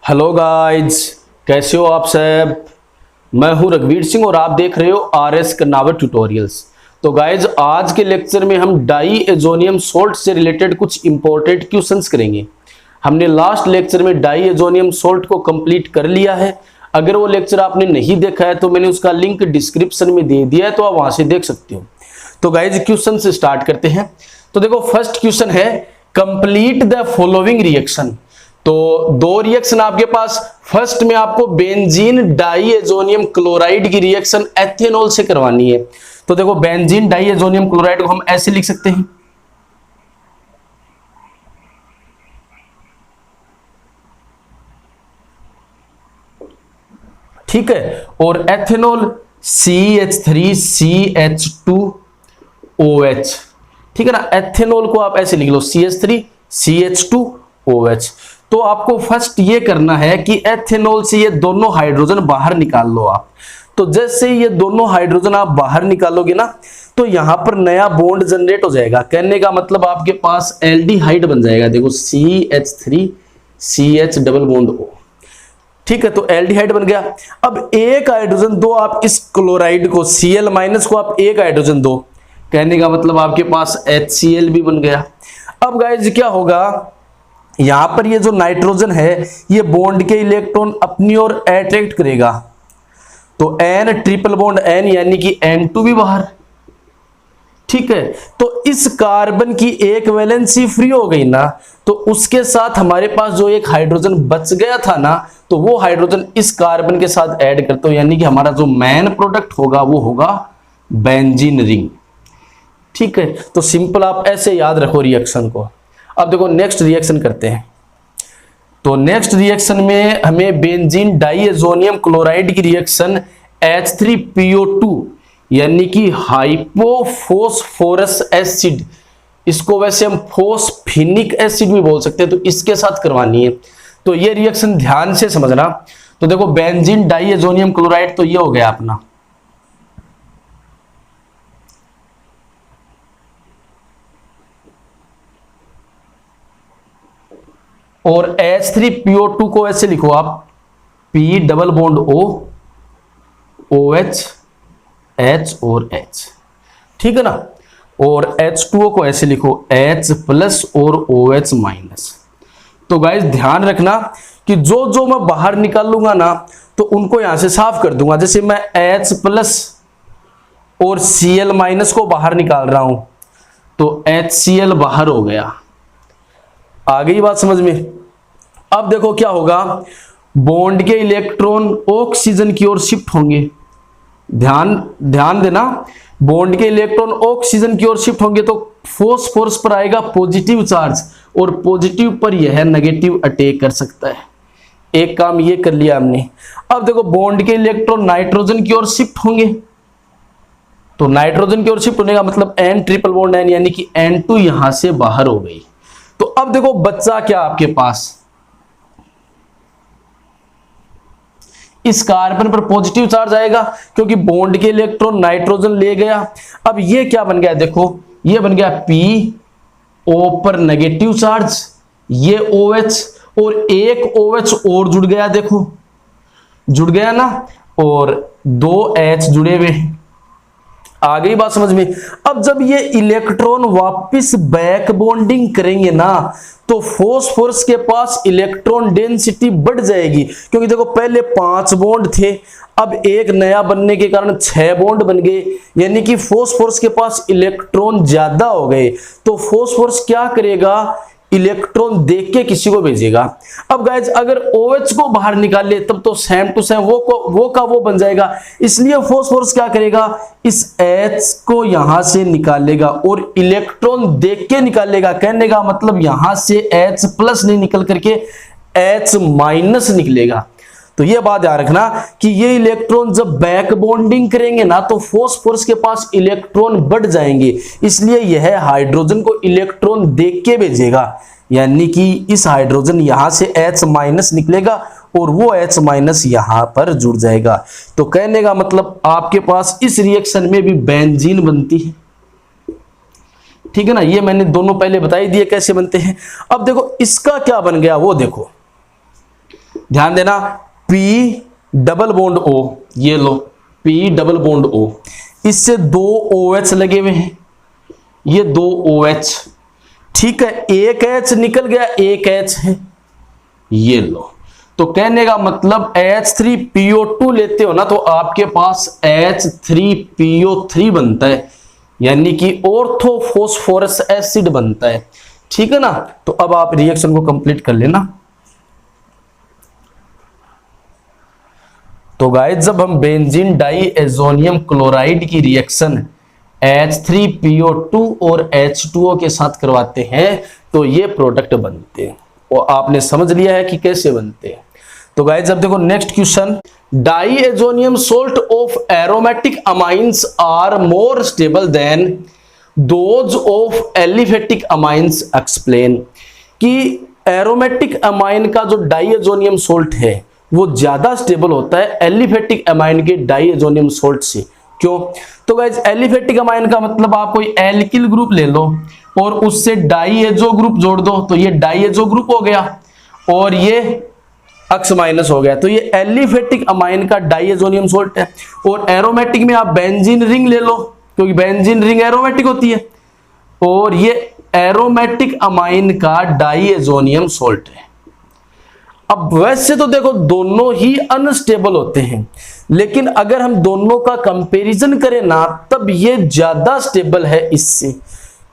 Hello guys, कैसे हो आप सब। मैं हूं रघुवीर सिंह और आप देख रहे हो आरएस कर्नावत ट्यूटोरियल्स। तो गाइज, आज के लेक्चर में हम डाई एजोनियम सोल्ट से रिलेटेड कुछ इंपॉर्टेंट क्वेश्चंस करेंगे। हमने लास्ट लेक्चर में डाई एजोनियम सोल्ट को कंप्लीट कर लिया है। अगर वो लेक्चर आपने नहीं देखा है तो मैंने उसका लिंक डिस्क्रिप्शन में दे दिया है, तो आप वहां से देख सकते हो। तो गाइज, क्वेश्चन से स्टार्ट करते हैं। तो देखो, फर्स्ट क्वेश्चन है कंप्लीट द फॉलोइंग रिएक्शन। तो दो रिएक्शन आपके पास, फर्स्ट में आपको बेंजीन डाइएजोनियम क्लोराइड की रिएक्शन एथेनॉल से करवानी है। तो देखो, बेंजीन डाइएजोनियम क्लोराइड को हम ऐसे लिख सकते हैं, ठीक है। और एथेनॉल CH3CH2OH, ठीक है ना। एथेनॉल को आप ऐसे लिख लो CH3CH2OH। तो आपको फर्स्ट ये करना है कि एथेनॉल से ये दोनों हाइड्रोजन बाहर निकाल लो आप। तो जैसे ये दोनों हाइड्रोजन आप बाहर निकालोगे ना, तो यहां पर नया बॉन्ड जनरेट हो जाएगा। कहने का मतलब आपके पास एल्डिहाइड बन जाएगा। देखो, CH3CH डबल बॉन्ड O, ठीक है। तो एल्डिहाइड बन गया। अब एक हाइड्रोजन दो आप इस क्लोराइड को, Cl माइनस को आप एक हाइड्रोजन दो, कहने का मतलब आपके पास HCl भी बन गया। अब गाइस, क्या होगा, यहां पर ये जो नाइट्रोजन है ये बॉन्ड के इलेक्ट्रॉन अपनी ओर अट्रैक्ट करेगा। तो N ट्रिपल बॉन्ड N यानी कि N2 भी बाहर, ठीक है। तो इस कार्बन की एक वैलेंसी फ्री हो गई ना, तो उसके साथ हमारे पास जो एक हाइड्रोजन बच गया था ना, तो वो हाइड्रोजन इस कार्बन के साथ ऐड करते हो, यानी कि हमारा जो मेन प्रोडक्ट होगा वो होगा बेंजीन रिंग, ठीक है। तो सिंपल आप ऐसे याद रखो रिएक्शन को। अब देखो, नेक्स्ट रिएक्शन करते हैं। तो नेक्स्ट रिएक्शन में हमें बेंजीन डाइएजोनियम क्लोराइड की रिएक्शन H3PO2 यानी कि हाइपोफॉस्फोरस एसिड, इसको वैसे हम फोस्फिनिक एसिड भी बोल सकते हैं, तो इसके साथ करवानी है। तो ये रिएक्शन ध्यान से समझना। तो देखो, बेंजीन डाइएजोनियम क्लोराइड तो ये हो गया अपना, और H3PO2 को ऐसे लिखो आप P double bond O, OH, H और H, ठीक है ना। और H2O को ऐसे लिखो H प्लस और OH माइनस। तो गाइस, ध्यान रखना कि जो जो मैं बाहर निकाल लूंगा ना, तो उनको यहां से साफ कर दूंगा। जैसे मैं H प्लस और Cl माइनस को बाहर निकाल रहा हूं, तो HCl बाहर हो गया। आ गई बात समझ में। अब देखो क्या होगा, बॉन्ड के इलेक्ट्रॉन ऑक्सीजन की ओर शिफ्ट होंगे। ध्यान देना, बॉन्ड के इलेक्ट्रॉन ऑक्सीजन की ओर शिफ्ट होंगे तो फॉस्फोरस पर आएगा पॉजिटिव चार्ज, और पॉजिटिव पर यह नेगेटिव अटैक कर सकता है। एक काम ये कर लिया हमने। अब देखो, बॉन्ड के इलेक्ट्रॉन नाइट्रोजन की ओर शिफ्ट होंगे, तो नाइट्रोजन की ओर शिफ्ट होने का मतलब N ट्रिपल बॉन्ड N यानी कि N2 यहां से बाहर हो गई। तो अब देखो, बच्चा क्या आपके पास, इस कार्बन पर पॉजिटिव चार्ज आएगा क्योंकि बॉन्ड के इलेक्ट्रॉन नाइट्रोजन ले गया। अब ये क्या बन गया, देखो ये बन गया PO पर नेगेटिव चार्ज, ये OH, और एक OH और जुड़ गया। देखो जुड़ गया ना, और दो H जुड़े हुए। आ गई बात समझ में। अब जब ये इलेक्ट्रॉन वापस बैक बॉन्डिंग करेंगे ना, तो फॉस्फोरस के पास इलेक्ट्रॉन डेंसिटी बढ़ जाएगी, क्योंकि देखो पहले 5 बॉन्ड थे, अब एक नया बनने के कारण 6 बॉन्ड बन गए, यानी कि फॉस्फोरस के पास इलेक्ट्रॉन ज्यादा हो गए। तो फॉस्फोरस क्या करेगा, इलेक्ट्रॉन देख के किसी को भेजेगा। अब गाइज, अगर OH को बाहर निकाल ले तब तो सेम टू सेम वो का वो बन जाएगा। इसलिए फॉस्फोरस क्या करेगा, इस H को यहां से निकालेगा और इलेक्ट्रॉन देख के निकालेगा। कहने का मतलब यहां से H प्लस नहीं निकल करके H माइनस निकलेगा। तो ये बात याद रखना कि ये इलेक्ट्रॉन जब बैक बॉन्डिंग करेंगे ना, तो फॉस्फोरस के पास इलेक्ट्रॉन बढ़ जाएंगे, इसलिए यह हाइड्रोजन को इलेक्ट्रॉन देख के भेजेगा। यानी कि इस हाइड्रोजन यहां से H माइनस निकलेगा और वो H माइनस यहां पर जुड़ जाएगा। तो कहने का मतलब आपके पास इस रिएक्शन में भी बेंजीन बनती है, ठीक है ना। ये मैंने दोनों पहले बता ही दिए कैसे बनते हैं। अब देखो इसका क्या बन गया वो देखो, ध्यान देना, P डबल बॉन्ड O, ये लो P डबल बॉन्ड O, इससे 2 OH लगे हुए हैं, ये 2 OH, ठीक है, एक H निकल गया, एक H है, ये लो। तो कहने का मतलब H3PO2 लेते हो ना तो आपके पास H3PO3 बनता है, यानी कि ऑर्थोफॉस्फोरस एसिड बनता है, ठीक है ना। तो अब आप रिएक्शन को कंप्लीट कर लेना। तो गाइस जब हम बेंजीन डाइएजोनियम क्लोराइड की रिएक्शन H3PO2 और H2O के साथ करवाते हैं तो ये प्रोडक्ट बनते हैं, और आपने समझ लिया है कि कैसे बनते हैं। तो गाइस अब देखो next question, diazonium salt of aromatic amines are more stable than those of aliphatic amines, explain. कि एरोमेटिक अमाइन का जो डाइएजोनियम सोल्ट है वो ज्यादा स्टेबल होता है एलिफेटिक अमाइन के डाइएजोनियम सोल्ट से, क्यों? तो गाइस एलिफेटिक अमाइन का मतलब आप कोई एल्किल ग्रुप ले लो और उससे डाइएजो ग्रुप जोड़ दो, तो ये डाइएजो ग्रुप हो गया और ये अक्स माइनस हो गया, तो ये एलिफेटिक अमाइन का डाइएजोनियम सोल्ट है। और एरोमेटिक में आप बेंजीन रिंग ले लो, क्योंकि बेंजीन रिंग एरोमेटिक होती है, और ये एरोमेटिक अमाइन का डाइएजोनियम सोल्ट है। अब वैसे तो देखो दोनों ही अनस्टेबल होते हैं, लेकिन अगर हम दोनों का कंपैरिजन करें ना तब ये ज्यादा स्टेबल है इससे,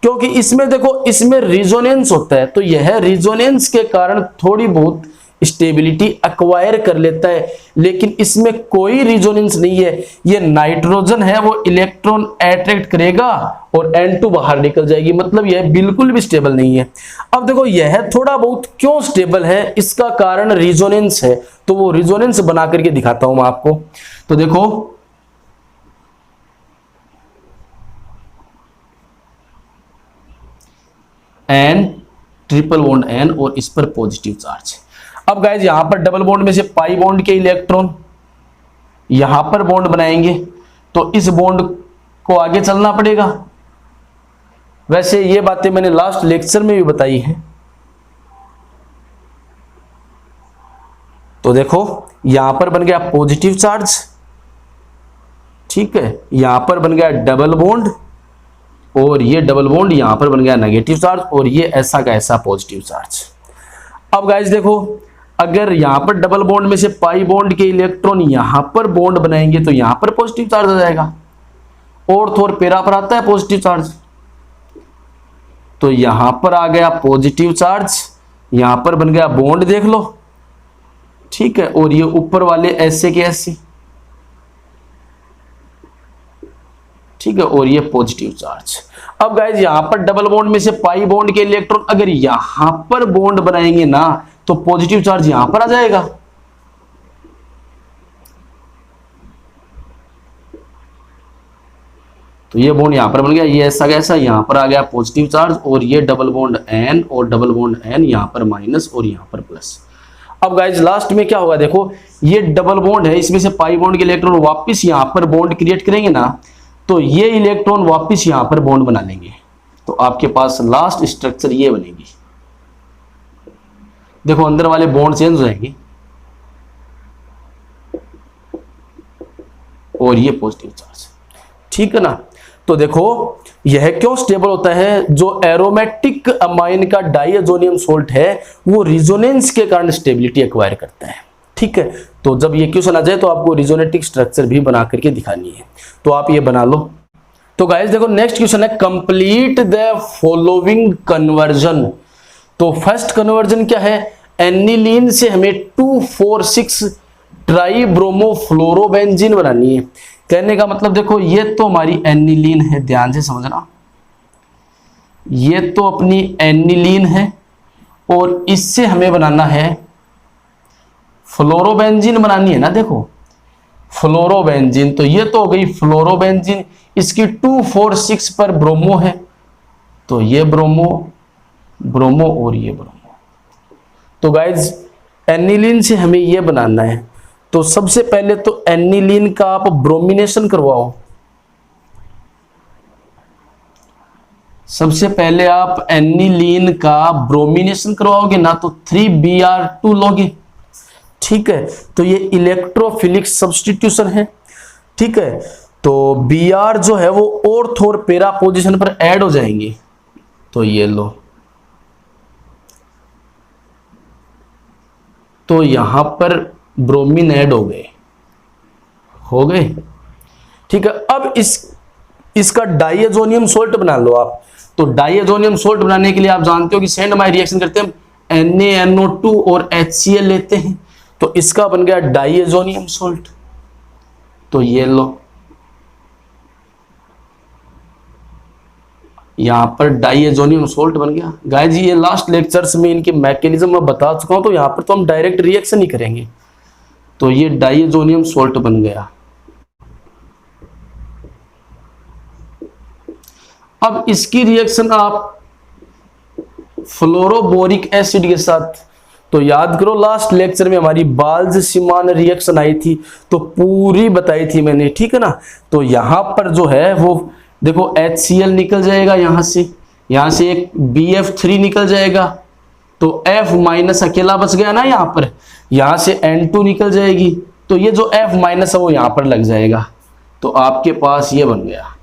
क्योंकि इसमें देखो इसमें रिजोनेंस होता है, तो यह रिजोनेंस के कारण थोड़ी बहुत स्टेबिलिटी एक्वायर कर लेता है, लेकिन इसमें कोई रिजोनेंस नहीं है। ये नाइट्रोजन है वो इलेक्ट्रॉन अट्रैक्ट करेगा और N2 बाहर निकल जाएगी, मतलब यह बिल्कुल भी स्टेबल नहीं है। अब देखो यह थोड़ा बहुत क्यों स्टेबल है, इसका कारण रिजोनेंस है, तो वो रिजोनेंस बना करके दिखाता हूं मैं आपको। तो देखो N ट्रिपल बॉन्ड N और इस पर पॉजिटिव चार्ज। अब गाइज यहां पर डबल बॉन्ड में से पाई बॉन्ड के इलेक्ट्रॉन यहां पर बॉन्ड बनाएंगे, तो इस बॉन्ड को आगे चलना पड़ेगा। वैसे ये बातें मैंने लास्ट लेक्चर में भी बताई हैं। तो देखो यहां पर बन गया पॉजिटिव चार्ज, ठीक है, यहां पर बन गया डबल बॉन्ड, और ये डबल बॉन्ड यहां पर बन गया नेगेटिव चार्ज, और ये ऐसा का ऐसा पॉजिटिव चार्ज। अब गाइज देखो अगर यहां पर डबल बॉन्ड में से पाई बॉन्ड के इलेक्ट्रॉन यहां पर बॉन्ड बनाएंगे तो यहां पर पॉजिटिव चार्ज आ जाएगा, और थोर पेरा पर आता है पॉजिटिव चार्ज, तो यहां पर आ गया पॉजिटिव चार्ज, यहां पर बन गया बॉन्ड देख लो, ठीक है, और ये ऊपर वाले ऐसे के ऐसे, ठीक है, और ये पॉजिटिव चार्ज। अब गाइज यहां पर डबल बॉन्ड में से पाई बॉन्ड के इलेक्ट्रॉन अगर यहां पर बॉन्ड बनाएंगे ना तो पॉजिटिव चार्ज यहां पर आ जाएगा, तो ये बॉन्ड यहां पर बन गया, ये ऐसा कैसा, यहां पर आ गया पॉजिटिव चार्ज, और ये डबल बॉन्ड N और डबल बॉन्ड N यहां पर माइनस और यहां पर प्लस। अब गाइज लास्ट में क्या होगा, देखो ये डबल बॉन्ड है, इसमें से पाई बॉन्ड के इलेक्ट्रॉन वापस यहां पर बॉन्ड क्रिएट करेंगे ना, तो ये इलेक्ट्रॉन वापस यहां पर बॉन्ड बना लेंगे, तो आपके पास लास्ट स्ट्रक्चर ये बनेगी। देखो अंदर वाले बॉन्ड चेंज हो जाएंगे, और ये पॉजिटिव चार्ज, ठीक है ना। तो देखो यह क्यों स्टेबल होता है, जो एरोमेटिक अमाइन का डाइएजोनियम सोल्ट है वो रिजोनेंस के कारण स्टेबिलिटी एक्वायर करता है, ठीक है। तो जब ये क्वेश्चन आ जाए तो आपको रिजोनेटिक स्ट्रक्चर भी बना करके दिखानी है, तो आप ये बना लो। तो गाइस देखो नेक्स्ट क्वेश्चन है, कंप्लीट द फॉलोइंग कन्वर्जन। तो फर्स्ट कन्वर्जन क्या है, एनिलीन से हमें 2,4,6 ट्राइब्रोमोफ्लोरोबेंजीन बनानी है। कहने का मतलब देखो ये तो हमारी एनिलीन है, ध्यान से समझना, ये तो अपनी एनिलीन है और इससे हमें बनाना है फ्लोरोबेंजीन बनानी है ना, देखो फ्लोरोबेंजीन, तो ये तो हो गई फ्लोरोबेंजीन, इसकी 2,4,6 पर ब्रोमो है, तो ये ब्रोमो ब्रोमो और ये ब्रोमो। तो गाइज एनिलीन से हमें ये बनाना है, तो सबसे पहले तो एनिलीन का आप ब्रोमिनेशन करवाओ, सबसे पहले आप एनिलीन का ब्रोमिनेशन करवाओगे ना तो 3Br2 लोगे, ठीक है, तो ये इलेक्ट्रोफिलिक सब्स्टिट्यूशन है। ठीक है, तो Br जो है वो ऑर्थ और पैरा पोजीशन पर ऐड हो जाएंगी। तो ये लो, तो यहां पर ब्रोमीन ऐड हो गए। ठीक है, अब इसका डाइएजोनियम सोल्ट बना लो आप। तो डाइएजोनियम सोल्ट बनाने के लिए आप जानते हो कि सेंड माई रिएक्शन करते हैं हम NaNO2 और HCl लेते हैं। तो इसका बन गया डाइएजोनियम सोल्ट। तो ये लो, यहां पर डाइएजोनियम सोल्ट बन गया। गाइस ये लास्ट लेक्चर्स में इनके मैकेनिज्म मैं बता चुका हूं, तो यहां पर तो हम डायरेक्ट रिएक्शन ही करेंगे। तो ये डाइएजोनियम सोल्ट बन गया। अब इसकी रिएक्शन आप फ्लोरोबोरिक एसिड के साथ, तो याद करो लास्ट लेक्चर में हमारी बाल्ज-सीमान रिएक्शन आई थी, तो पूरी बताई थी मैंने। ठीक है ना, तो यहां पर जो है वो देखो HCl निकल जाएगा, यहां से एक BF3 निकल जाएगा, तो F माइनस अकेला बच गया ना यहां पर, यहां से N2 निकल जाएगी, तो ये जो F माइनस है वो यहां पर लग जाएगा। तो आपके पास ये बन गया,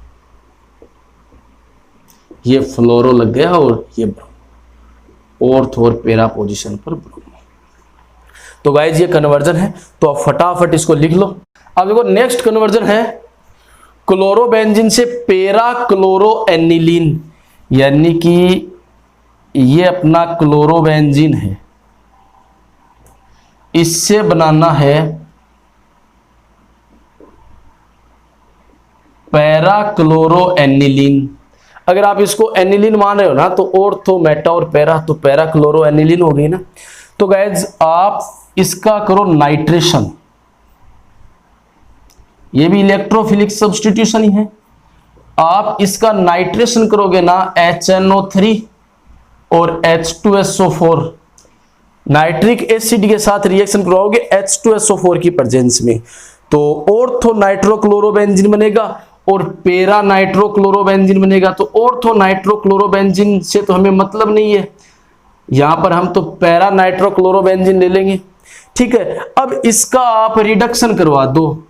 ये फ्लोरो लग गया और ये ब्रोमो, ऑर्थ और पैरा पोजीशन पर ब्रोमो। तो गाइज ये कन्वर्जन है, तो आप फटाफट इसको लिख लो। अब देखो नेक्स्ट कन्वर्जन है क्लोरोबेंजीन से पैरा क्लोरो एनिलीन, यानी कि ये अपना क्लोरोबेंजीन है, इससे बनाना है पैरा क्लोरो एनिलीन। अगर आप इसको एनिलीन मान रहे हो ना, तो ऑर्थो मेटा और पैरा, तो पैरा क्लोरो एनिलीन हो गई ना। तो गाइज आप इसका करो नाइट्रेशन, ये भी इलेक्ट्रोफिलिक सब्स्टिट्यूशन ही है। आप इसका नाइट्रेशन करोगे ना HNO3 और H2SO4, नाइट्रिक एसिड के साथ रिएक्शन करवाओगे H2SO4 की प्रेजेंस में, तो ऑर्थो नाइट्रोक्लोरोबेंजीन बनेगा और पैरा नाइट्रोक्लोरोबेंजीन बनेगा। तो ऑर्थो नाइट्रोक्लोरोबेंजीन से तो हमें मतलब नहीं है, यहां पर हम तो पैरा नाइट्रोक्लोरोबेंजीन ले लेंगे। ठीक है, अब इसका आप रिडक्शन करवा दो,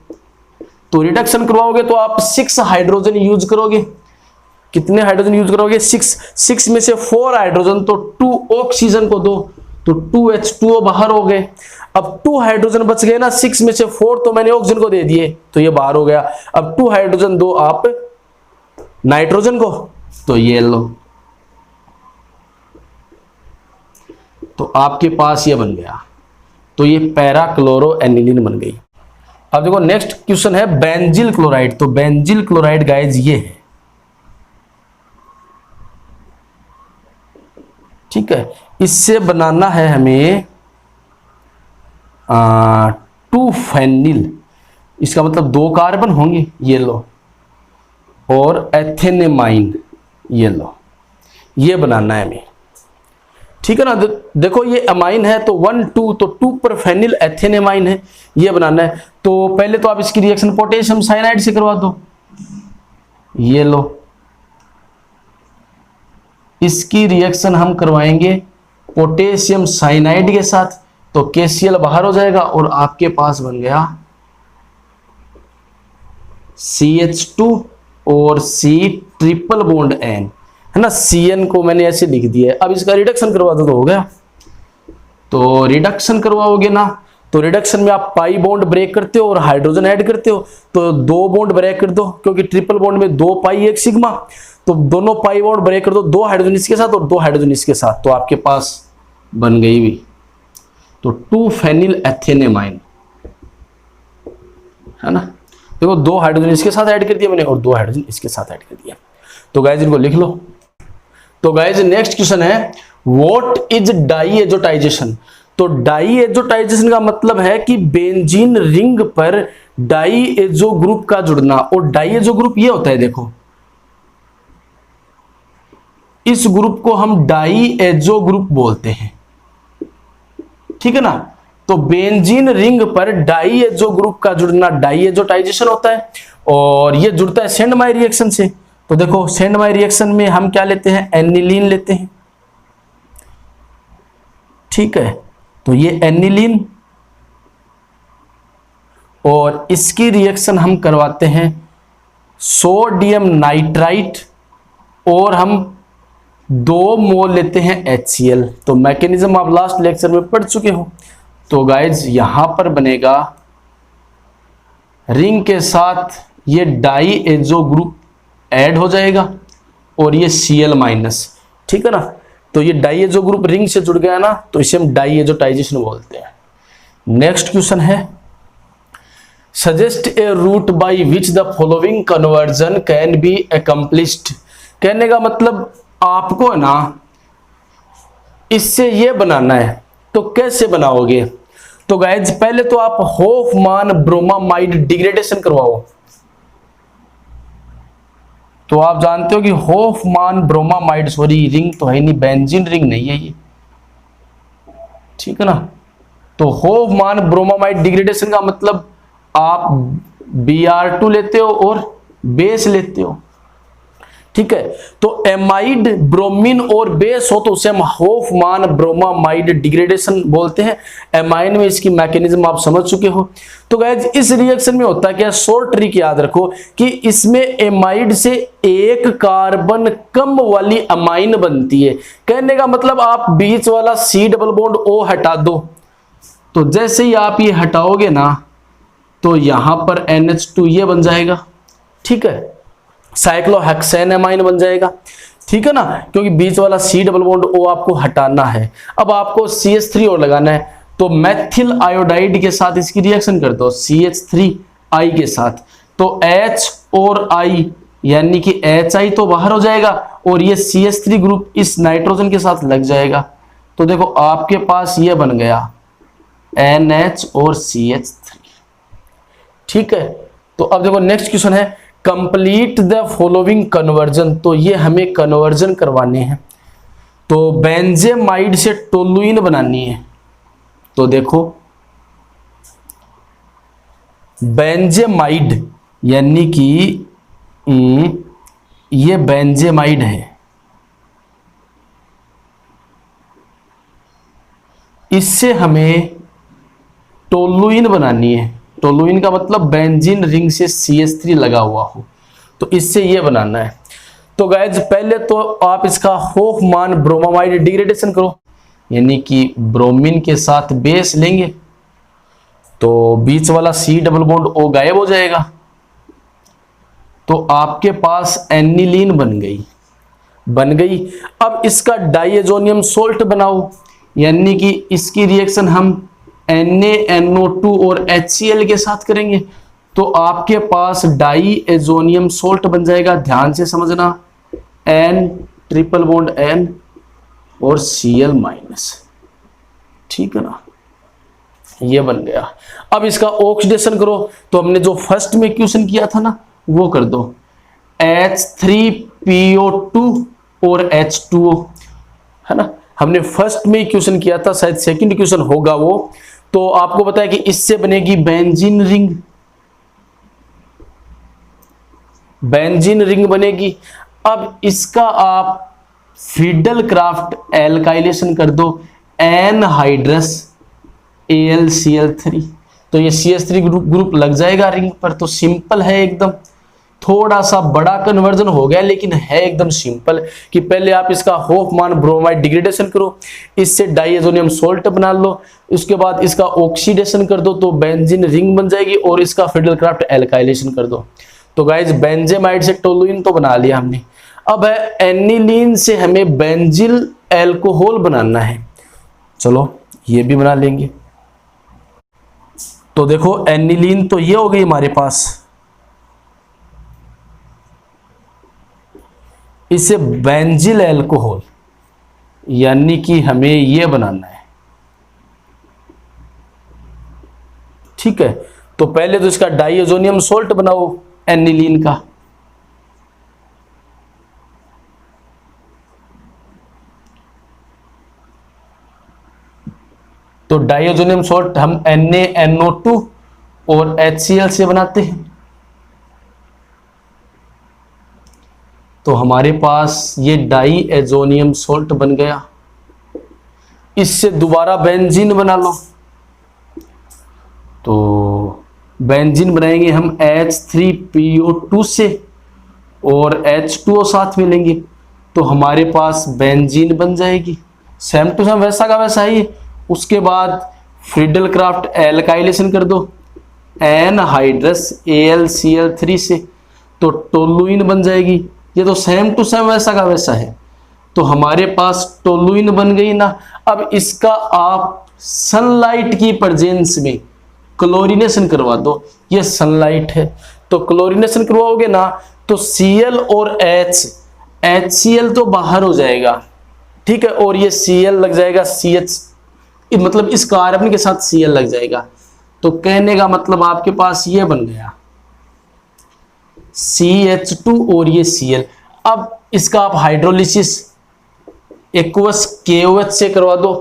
तो रिडक्शन करवाओगे तो आप 6 हाइड्रोजन यूज करोगे। कितने हाइड्रोजन यूज करोगे? 6 में से 4 हाइड्रोजन, तो 2 ऑक्सीजन को दो, तो 2H2O बाहर हो गए। अब 2 हाइड्रोजन बच गए ना, 6 में से 4 तो मैंने ऑक्सीजन को दे दिए, तो ये बाहर हो गया। अब 2 हाइड्रोजन दो आप नाइट्रोजन को, तो ये लो, तो आपके पास ये बन गया। तो ये पैरा क्लोरो एनिलीन बन गई। अब देखो नेक्स्ट क्वेश्चन है बेंजिल क्लोराइड। तो बेंजिल क्लोराइड गाइज ये है, ठीक है, इससे बनाना है हमें 2 फेनिल, इसका मतलब 2 कार्बन होंगे, ये लो, और एथेनेमाइन, ये लो, ये बनाना है हमें। ठीक है ना, देखो ये अमाइन है तो 1 2, तो 2 पर फेनिल एथेनेमाइन है, ये बनाना है। तो पहले तो आप इसकी रिएक्शन पोटेशियम साइनाइड से करवा दो, ये लो, इसकी रिएक्शन हम करवाएंगे पोटेशियम साइनाइड के साथ, तो KCl बाहर हो जाएगा और आपके पास बन गया CH2 और C ट्रिपल बॉन्ड N, है ना। CN को मैंने ऐसे लिख दिया है। अब इसका रिडक्शन करवा दो तो हो गया। तो रिडक्शन करवाओगे ना, तो रिडक्शन में आप पाई बॉन्ड ब्रेक करते हो और हाइड्रोजन ऐड करते हो, तो 2 बॉन्ड ब्रेक कर दो, क्योंकि ट्रिपल बॉन्ड में 2 पाई 1 सिग्मा, तो दोनों पाई बॉन्ड ब्रेक कर दो, 2 हाइड्रोजन इसके साथ और 2 हाइड्रोजन इसके साथ, तो आपके पास बन गई भी, तो 2 फेनिल एथेनेमाइन, है ना। देखो 2 हाइड्रोजन इसके साथ ऐड कर दिया मैंने और 2 हाइड्रोजन इसके साथ ऐड कर दिया। तो गाइज इनको लिख लो। तो गाइज नेक्स्ट क्वेश्चन है व्हाट इज डाइएजोटाइजेशन। तो डाइएजोटाइजेशन का मतलब है कि बेंजीन रिंग पर डाइएजो ग्रुप का जुड़ना, और डाइएजो ग्रुप ये होता है, देखो इस ग्रुप को हम डाइएजो ग्रुप बोलते हैं, ठीक है ना। तो बेंजीन रिंग पर डाइएजो ग्रुप का जुड़ना डाइएजोटाइजेशन होता है, और ये जुड़ता है सेंड माई रिएक्शन से। तो देखो सेंड माई रिएक्शन में हम क्या लेते हैं, एनिलीन लेते हैं, ठीक है। तो ये एनिलीन और इसकी रिएक्शन हम करवाते हैं सोडियम नाइट्राइट और हम 2 मोल लेते हैं HCl। तो मैकेनिज्म आप लास्ट लेक्चर में पढ़ चुके हो। तो गाइज यहां पर बनेगा रिंग के साथ ये डाई एजो ग्रुप ऐड हो जाएगा और ये Cl माइनस, ठीक है ना। तो ये डाई एजो ग्रुप रिंग से जुड़ गया ना, तो इसे हम डाई एजोटाइजेशन बोलते हैं। नेक्स्ट क्वेश्चन है suggest a route by which the following conversion can be accomplished. कहने का मतलब आपको ना इससे ये बनाना है, तो कैसे बनाओगे। तो गाइज पहले तो आप होफमान ब्रोमामाइड डिग्रेडेशन करवाओ। तो आप जानते हो कि होफमान ब्रोमामाइड, सॉरी रिंग तो है नहीं, बेंजीन रिंग नहीं है ये, ठीक है ना। तो होफमान ब्रोमामाइड डिग्रेडेशन का मतलब आप Br2 लेते हो और बेस लेते हो, ठीक है। तो एमाइड ब्रोमीन और बेस हो तो उसे हम होफमान ब्रोमामाइड डिग्रेडेशन बोलते हैं। एमाइन में इसकी मैकेनिज्म आप समझ चुके हो। तो गाइस इस रिएक्शन में होता क्या, शॉर्ट ट्रिक याद रखो कि इसमें एमाइड से 1 कार्बन कम वाली अमाइन बनती है। कहने का मतलब आप बीच वाला C डबल बॉन्ड O हटा दो, तो जैसे ही आप ये हटाओगे ना तो यहां पर NH2 ये बन जाएगा, ठीक है, साइक्लोहेक्सेन एमाइन बन जाएगा, ठीक है ना, क्योंकि बीच वाला C डबल बॉन्ड O आपको हटाना है। अब आपको CH3 और लगाना है, तो मेथिल आयोडाइड के साथ इसकी रिएक्शन कर दो CH3I के साथ, तो H और I यानी कि HI तो बाहर हो जाएगा और ये CH3 ग्रुप इस नाइट्रोजन के साथ लग जाएगा। तो देखो आपके पास ये बन गया NH और CH3, ठीक है। तो अब देखो नेक्स्ट क्वेश्चन है कंप्लीट द फॉलोइंग कन्वर्जन। तो ये हमें कन्वर्जन करवाने हैं, तो बेंजेमाइड से टोलुइन बनानी है। तो देखो बेंजेमाइड यानी कि ये बेंजेमाइड है, इससे हमें टोलुइन बनानी है। टोलुइन का मतलब बेंजीन रिंग से CH3 लगा हुआ हो, तो इससे ये बनाना है। तो गाइज पहले तो आप इसका होफमान ब्रोमामाइड डिग्रेडेशन करो, यानी कि ब्रोमीन के साथ बेस लेंगे तो बीच वाला C डबल बॉन्ड O गायब हो जाएगा, तो आपके पास एनिलीन बन गई। अब इसका डाइएजोनियम सोल्ट बनाओ, यानी कि इसकी रिएक्शन हम NaNO2 और HCl के साथ करेंगे, तो आपके पास डाइएजोनियम सोल्ट बन जाएगा। ध्यान से समझना, N ट्रिपल बॉन्ड N और Cl माइनस, ठीक है ना, ये बन गया। अब इसका ऑक्सीडेशन करो, तो हमने जो फर्स्ट में क्वेश्चन किया था ना वो कर दो, H3PO2 और H2O, है ना, हमने फर्स्ट में क्वेश्चन किया था, शायद सेकंड क्वेश्चन होगा वो। तो आपको पता है कि इससे बनेगी बेंजीन रिंग बनेगी। अब इसका आप फिडलक्राफ्ट एल्काइलेशन कर दो, एनहाइड्रस AlCl3, तो ये CH3 ग्रुप लग जाएगा रिंग पर। तो सिंपल है एकदम, थोड़ा सा बड़ा कन्वर्जन हो गया लेकिन है एकदम सिंपल कि पहले आप इसका होफमान ब्रोमाइड डिग्रेडेशन करो, इससे डाइएजोनियम सोल्ट बना लो, उसके बाद इसका ऑक्सीडेशन कर दो तो बेंजीन रिंग बन जाएगी और इसका फिडलक्राफ्ट एल्काइलेशन कर दो। तो गाइज बेंजेमाइड से टोलुइन तो बना लिया हमने। अब है एनिलीन से हमें बेंजिल एल्कोहल बनाना है, चलो ये भी बना लेंगे। तो देखो एनिलीन तो ये हो गई हमारे पास, इसे बेंजिल एल्कोहल यानी कि हमें ये बनाना है, ठीक है। तो पहले तो इसका डाइएजोनियम सोल्ट बनाओ एनिलीन का, तो डाइएजोनियम सोल्ट हम NaNO2 और HCl से बनाते हैं। तो हमारे पास ये डाइएजोनियम सोल्ट बन गया, इससे दोबारा बेंजीन बना लो, तो बेंजीन बनाएंगे हम H3PO2 से और H2O साथ मिलेंगे, तो हमारे पास बेंजीन बन जाएगी। सेम टू सेम वैसा का वैसा ही। उसके बाद फ्रीडल क्राफ्ट एल्काइलेशन कर दो एनहाइड्रस AlCl3 से, तो टोलुइन बन जाएगी। ये तो सेम टू सेम वैसा का वैसा है, तो हमारे पास टोलुइन बन गई ना। अब इसका आप सनलाइट की प्रेजेंस में क्लोरीनेशन करवा दो। ये सनलाइट है तो क्लोरीनेशन करवाओगे ना तो Cl और HCl तो बाहर हो जाएगा, ठीक है, और ये Cl लग जाएगा CH, मतलब इस कार्बन के साथ Cl लग जाएगा। तो कहने का मतलब आपके पास ये बन गया CH2 और ये Cl। अब इसका आप हाइड्रोलिसिस एक्वस KOH से करवा दो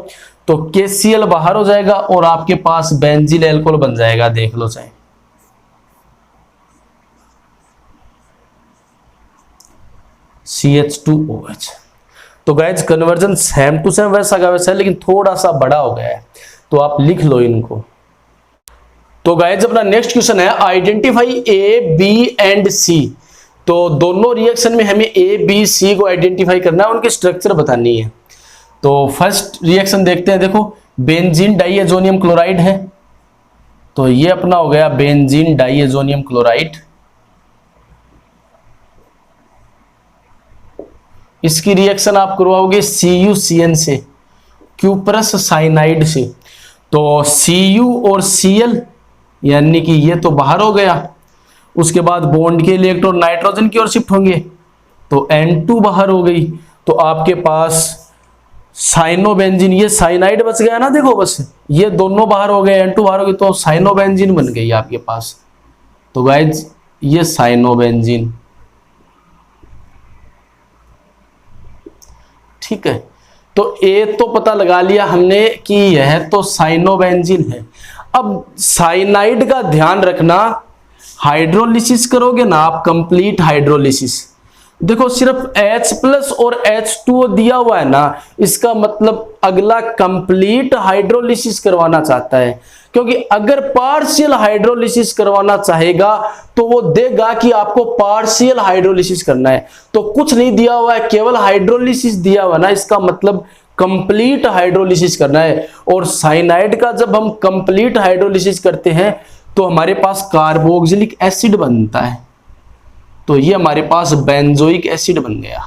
तो KCl बाहर हो जाएगा और आपके पास बेंजील एल्कोहल बन जाएगा, देख लो चाहे। CH2OH। तो guys conversion same to same वैसा का वैसा है, लेकिन थोड़ा सा बड़ा हो गया है, तो आप लिख लो इनको। तो गाइज अपना नेक्स्ट क्वेश्चन है identify A, B and C। तो दोनों रिएक्शन में हमें A, B, C को आइडेंटिफाई करना है, उनकी स्ट्रक्चर बतानी है। तो फर्स्ट रिएक्शन देखते हैं। देखो बेंजीन डाइएजोनियम क्लोराइड है, तो ये अपना हो गया बेंजीन डाइएजोनियम क्लोराइड। इसकी रिएक्शन आप करवाओगे CuCN से, क्यूप्रस साइनाइड से। तो Cu और Cl यानी कि ये तो बाहर हो गया। उसके बाद बॉन्ड के इलेक्ट्रॉन नाइट्रोजन की ओर शिफ्ट होंगे, तो N2 बाहर हो गई। तो आपके पास साइनोबेंजीन, ये साइनाइड बच गया ना, देखो बस ये दोनों बाहर हो गए, N2 बाहर हो गई, तो साइनोबेंजीन बन गई आपके पास। तो गाइज ये साइनोबेंजीन, ठीक है। तो ए तो पता लगा लिया हमने कि यह तो साइनोबेंजीन है। अब साइनाइड का ध्यान रखना, हाइड्रोलिसिस करोगे ना आप, कंप्लीट हाइड्रोलिसिस, देखो सिर्फ H+ और H2O दिया हुआ है ना, इसका मतलब अगला कंप्लीट हाइड्रोलिसिस करवाना चाहता है। क्योंकि अगर पार्शियल हाइड्रोलिसिस करवाना चाहेगा तो वो देगा कि आपको पार्शियल हाइड्रोलिसिस करना है, तो कुछ नहीं दिया हुआ है, केवल हाइड्रोलिसिस दिया हुआ ना, इसका मतलब कंप्लीट हाइड्रोलिसिस करना है। और साइनाइड का जब हम कंप्लीट हाइड्रोलिसिस करते हैं तो हमारे पास कार्बोक्सिलिक एसिड बनता है, तो ये हमारे पास बेंजोइक एसिड बन गया।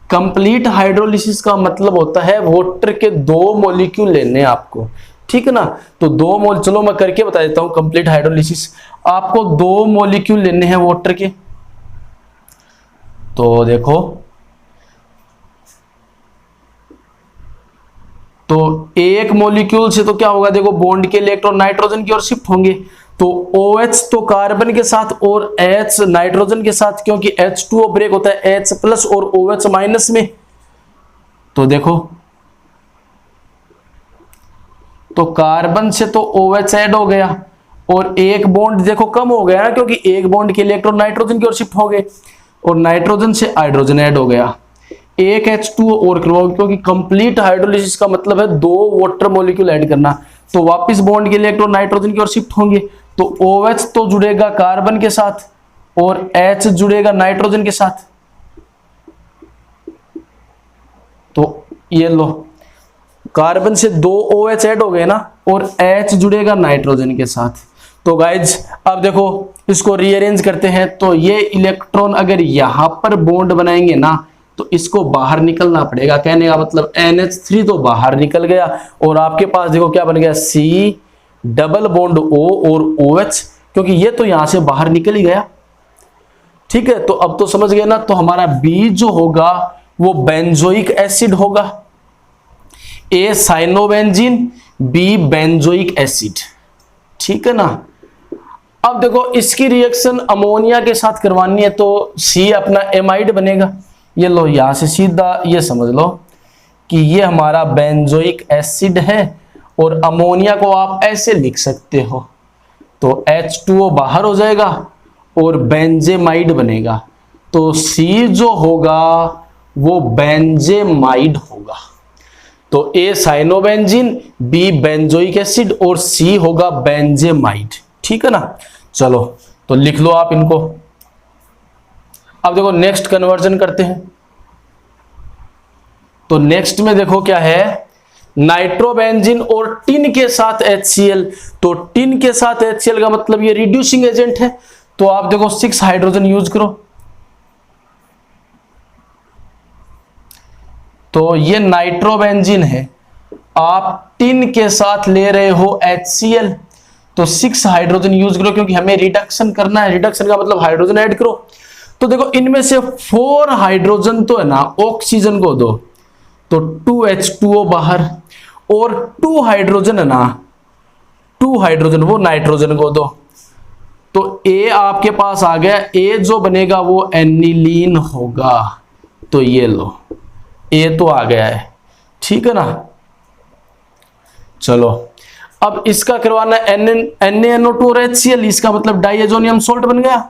कंप्लीट हाइड्रोलिसिस का मतलब होता है वाटर के 2 मॉलिक्यूल लेने आपको, ठीक है ना। तो 2 मोल, चलो मैं करके बता देता हूं कंप्लीट हाइड्रोलिसिस। आपको 2 मॉलिक्यूल लेने हैं वाटर के। तो देखो, तो एक मॉलिक्यूल से तो क्या होगा, देखो बॉन्ड के इलेक्ट्रॉन नाइट्रोजन की ओर शिफ्ट होंगे, तो OH तो कार्बन के साथ और H नाइट्रोजन के साथ, क्योंकि H2O ब्रेक होता है H+ और OH- में। तो देखो, तो कार्बन से तो OH ऐड हो गया और एक बॉन्ड देखो कम हो गया ना, क्योंकि एक बॉन्ड के इलेक्ट्रॉन नाइट्रोजन की ओर शिफ्ट हो गए और नाइट्रोजन से हाइड्रोजन ऐड हो गया। एक H2O और करवाओ, क्योंकि कंप्लीट हाइड्रोलिसिस का मतलब है 2 वाटर मॉलिक्यूल ऐड करना। तो वापस बॉन्ड के इलेक्ट्रॉन नाइट्रोजन की ओर शिफ्ट होंगे, तो OH तो जुड़ेगा कार्बन के साथ और H जुड़ेगा नाइट्रोजन के साथ। तो ये लो, कार्बन से 2 OH ऐड हो गए ना और H जुड़ेगा नाइट्रोजन के साथ। तो गाइज अब देखो इसको रीअरेंज करते हैं, तो ये इलेक्ट्रॉन अगर यहां पर बॉन्ड बनाएंगे ना तो इसको बाहर निकलना पड़ेगा। कहने का मतलब NH3 तो बाहर निकल गया और आपके पास देखो क्या बन गया, C डबल बॉन्ड O और OH, क्योंकि ये तो यहां से बाहर निकल ही गया, ठीक है। तो अब तो समझ गए ना, तो हमारा B जो होगा वो बेंजोइक एसिड होगा। A cyanobenzene, B benzoic acid, ठीक है ना। अब देखो इसकी रिएक्शन अमोनिया के साथ करवानी है, तो C अपना एमाइड बनेगा। ये लो, यहां से सीधा ये समझ लो कि ये हमारा बेंजोइक एसिड है और अमोनिया को आप ऐसे लिख सकते हो, तो H2O बाहर हो जाएगा और बेंजेमाइड बनेगा। तो C जो होगा वो बेंजेमाइड होगा। तो A cyanobenzene, B benzoic acid और C होगा बेंजेमाइड, ठीक है ना। चलो तो लिख लो आप इनको। अब देखो नेक्स्ट कन्वर्जन करते हैं। तो नेक्स्ट में देखो क्या है, नाइट्रोबेंजीन और टिन के साथ HCl। तो टिन के साथ HCl का मतलब ये रिड्यूसिंग एजेंट है, तो आप देखो 6 हाइड्रोजन यूज करो। तो ये नाइट्रोबेंजीन है, आप टिन के साथ ले रहे हो HCl, तो 6 हाइड्रोजन यूज करो क्योंकि हमें रिडक्शन करना है। रिडक्शन का मतलब हाइड्रोजन ऐड करो। तो देखो इनमें से 4 हाइड्रोजन तो है ना ऑक्सीजन को दो, तो 2H2O बाहर, और 2 हाइड्रोजन है ना, 2 हाइड्रोजन वो नाइट्रोजन को दो। तो A आपके पास आ गया, A जो बनेगा वो एनिलीन होगा। तो ये लो A तो आ गया है, ठीक है ना। चलो अब इसका करवाना NaNO2 और HCl, इसका मतलब डाइएजोनियम सोल्ट बन गया।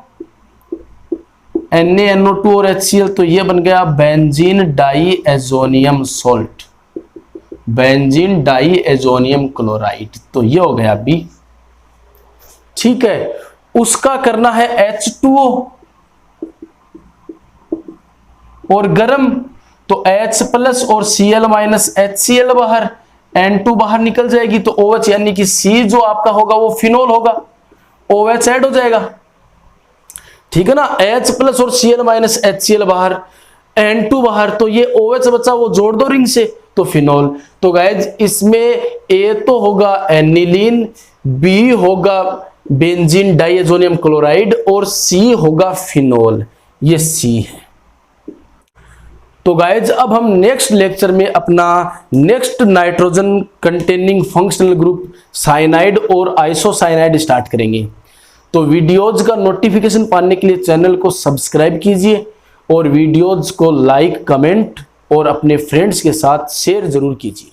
NaNO2 और HCl, तो ये बन गया benzene diazonium salt, benzene diazonium chloride. तो ये हो गया B, ठीक है। उसका करना है H2O और गर्म, तो H प्लस और Cl माइनस HCl बाहर, N2 बाहर निकल जाएगी, तो OH यानी कि C जो आपका होगा वो फिनोल होगा, OH ऐड हो जाएगा, ठीक है ना। H प्लस और Cl माइनस HCl बाहर, N2 बाहर, तो ये OH बचा वो जोड़ दो रिंग से, तो फिनोल। तो गाइज इसमें A तो होगा एनिलीन, B होगा बेंजीन डाइएजोनियम क्लोराइड और C होगा फिनोल, ये C है। तो गाइज अब हम नेक्स्ट लेक्चर में अपना next nitrogen containing functional group cyanide और आइसोसाइनाइड स्टार्ट करेंगे। तो वीडियोज का नोटिफिकेशन पाने के लिए चैनल को सब्सक्राइब कीजिए और वीडियोज को लाइक, कमेंट और अपने फ्रेंड्स के साथ शेयर जरूर कीजिए।